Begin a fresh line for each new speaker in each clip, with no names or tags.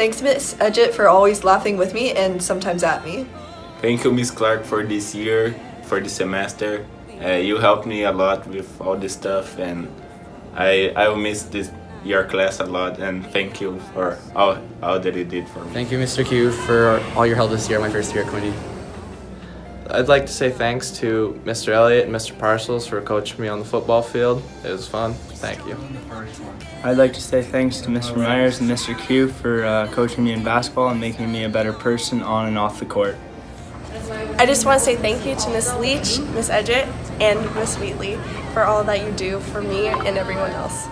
Thanks, Miss Edgett, for always laughing with me and sometimes at me.
Thank you, Miss Clark, for this year, for this semester. You helped me a lot with all this stuff, and I will miss your class a lot, and thank you for all that you did for me.
Thank you, Mr. Q, for all your help this year, my first year at Quinte.
I'd like to say thanks to Mr. Elliott and Mr. Parcels for coaching me on the football field. It was fun. Thank you.
I'd like to say thanks to Mr. Myers and Mr. Q for coaching me in basketball and making me a better person on and off the court.
I just want to say thank you to Miss Leach, Miss Edgett, and Miss Wheatley for all that you do for me and everyone else.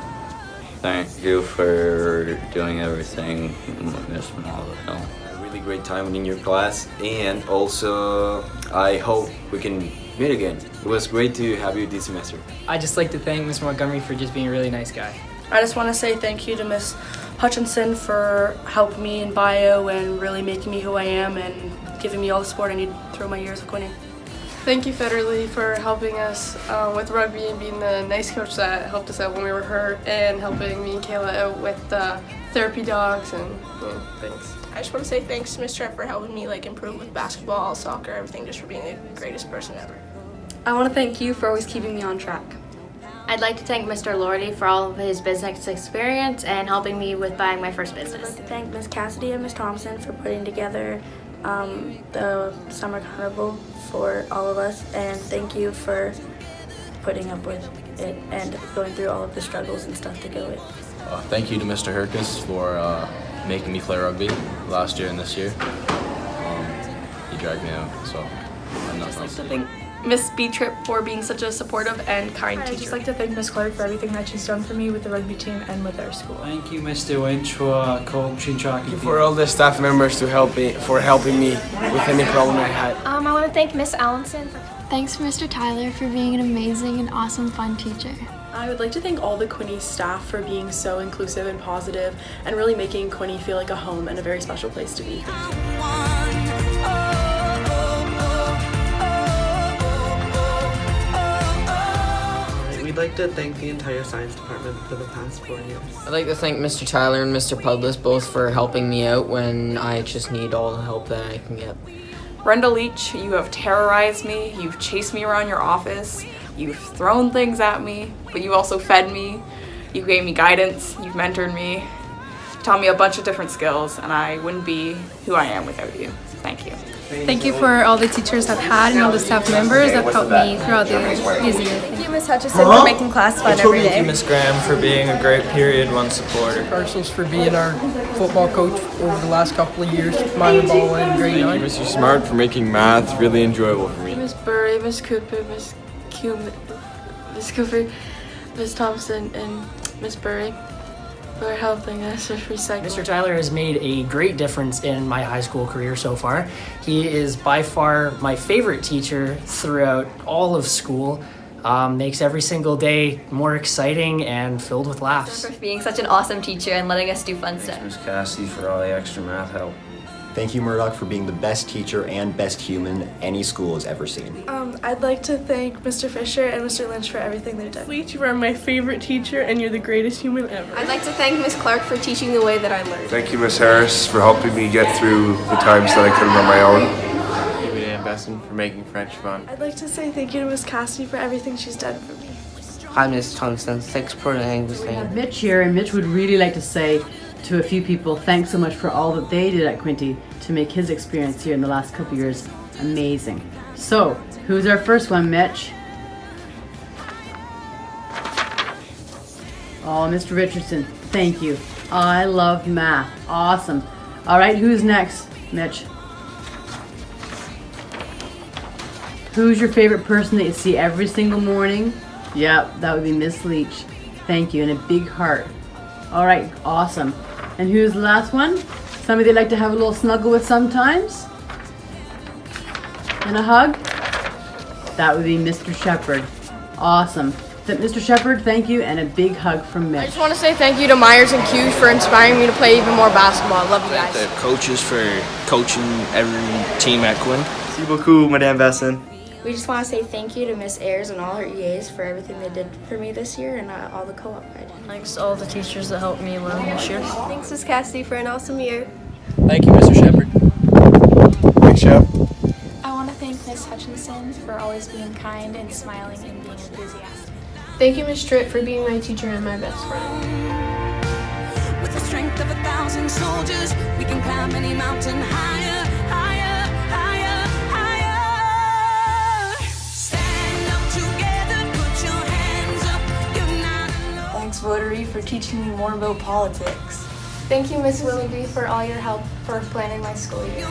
Thank you for doing everything, Miss Malville.
Really great time in your class, and also I hope we can meet again. It was great to have you this semester.
I'd just like to thank Mr. Montgomery for just being a really nice guy.
I just want to say thank you to Miss Hutchinson for helping me in bio and really making me who I am and giving me all the support I need through my years of Quinte.
Thank you, Federley, for helping us with rugby and being the nice coach that helped us out when we were hurt and helping me and Kayla out with therapy dogs and things.
I just want to say thanks to Miss Trent for helping me improve with basketball, soccer, everything, just for being the greatest person ever.
I want to thank you for always keeping me on track.
I'd like to thank Mr. Lordy for all of his business experience and helping me with buying my first business.
I'd like to thank Miss Cassidy and Miss Thompson for putting together the summer carnival for all of us, and thank you for putting up with it and going through all of the struggles and stuff to go with.
Thank you to Mr. Herkus for making me play rugby last year and this year. He dragged me out, so I'm not
I'd like to thank Miss B-Trip for being such a supportive and kind teacher.
I'd just like to thank Miss Clark for everything that she's done for me with the rugby team and with our school.
Thank you, Mr. Winch, for coaching track.
Thank you for all the staff members for helping me with any problem I had.
I want to thank Miss Allenson.
Thanks, Mr. Tyler, for being an amazing and awesome fun teacher.
I would like to thank all the Quinte staff for being so inclusive and positive and really making Quinte feel like a home and a very special place to be.
We'd like to thank the entire science department for the past 4 years.
I'd like to thank Mr. Tyler and Mr. Pudlis both for helping me out when I just need all the help that I can get.
Brenda Leach, you have terrorized me, you've chased me around your office, you've thrown things at me, but you also fed me, you gave me guidance, you've mentored me, taught me a bunch of different skills, and I wouldn't be who I am without you. Thank you.
Thank you for all the teachers I've had and all the staff members that helped me throughout these years.
Thank you, Miss Hutchison, for making class fun every day.
Thank you, Miss Graham, for being a great period one supporter.
Parcels for being our football coach over the last couple of years, my ball in grade 9.
Mr. Smart for making math really enjoyable for me.
Miss Burry, Miss Cooper, Miss Cooper, Miss Thompson, and Miss Burry for helping us with recycling.
Mr. Tyler has made a great difference in my high school career so far. He is by far my favorite teacher throughout all of school. Makes every single day more exciting and filled with laughs.
For being such an awesome teacher and letting us do fun stuff.
Miss Cassie for all the extra math help.
Thank you, Murdoch, for being the best teacher and best human any school has ever seen.
I'd like to thank Mr. Fisher and Mr. Lynch for everything they've done. Leach, you are my favorite teacher and you're the greatest human ever.
I'd like to thank Miss Clark for teaching the way that I learned. Thank you, Miss Harris, for helping me get through the times that I couldn't on my own.
Thank you, Dan Besson, for making French fun.
I'd like to say thank you to Miss Cassidy for everything she's done for me.
Hi, Miss Thompson. Thanks for everything.
Mitch here, and Mitch would really like to say to a few people, thanks so much for all that they did at Quinte to make his experience here in the last couple of years amazing. So, who's our first one, Mitch? Oh, Mr. Richardson, thank you. I love math. Awesome. All right, who's next, Mitch? Who's your favorite person that you see every single morning? Yep, that would be Miss Leach. Thank you, and a big heart. All right, awesome. And who's the last one? Somebody they'd like to have a little snuggle with sometimes? And a hug? That would be Mr. Shepard. Awesome. So, Mr. Shepard, thank you, and a big hug from Mitch.
I just want to say thank you to Myers and Q for inspiring me to play even more basketball. I love you guys.
The coaches for coaching every team at Quinte.
Merci beaucoup, Madame Besson.
we just want to say thank you to Miss Ayers and all her EAs for everything they did for me this year and all the co-op I did.
Thanks to all the teachers that helped me learn this year.
Thanks, Miss Cassidy, for an awesome year.
Thank you, Mr. Shepard.
Thanks, Shep.
I want to thank Miss Hutchinson for always being kind and smiling and being enthusiastic.
Thank you, Miss Tripp, for being my teacher and my best friend.
With the strength of 1,000 soldiers, we can climb any mountain higher, higher, higher, higher. Stand up together, put your hands up, you're not alone.
Thanks, Rotary, for teaching me more about politics.
Thank you, Miss Willoughby, for all your help for planning my school year.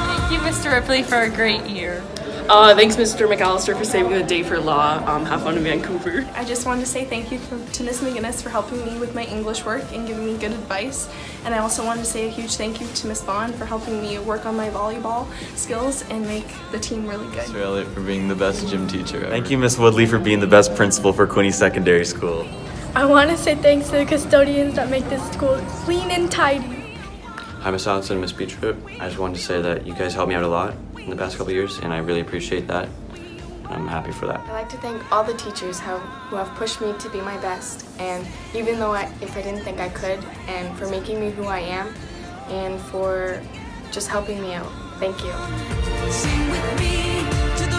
Thank you, Mr. Ripley, for a great year.
Thanks, Mr. McAllister, for saving the day for law. Have fun in Vancouver.
I just wanted to say thank you to Miss McGinnis for helping me with my English work and giving me good advice. And I also wanted to say a huge thank you to Miss Bond for helping me work on my volleyball skills and make the team really good.
Mr. Elliott for being the best gym teacher ever.
Thank you, Miss Woodley, for being the best principal for Quinny Secondary School.
I want to say thanks to the custodians that make this school clean and tidy.
Hi, Miss Allison, Miss Beatrice. I just wanted to say that you guys helped me out a lot in the past couple years, and I really appreciate that. And I'm happy for that.
I'd like to thank all the teachers who have pushed me to be my best, and even though if I didn't think I could, and for making me who I am, and for just helping me out. Thank you.
Sing with me to the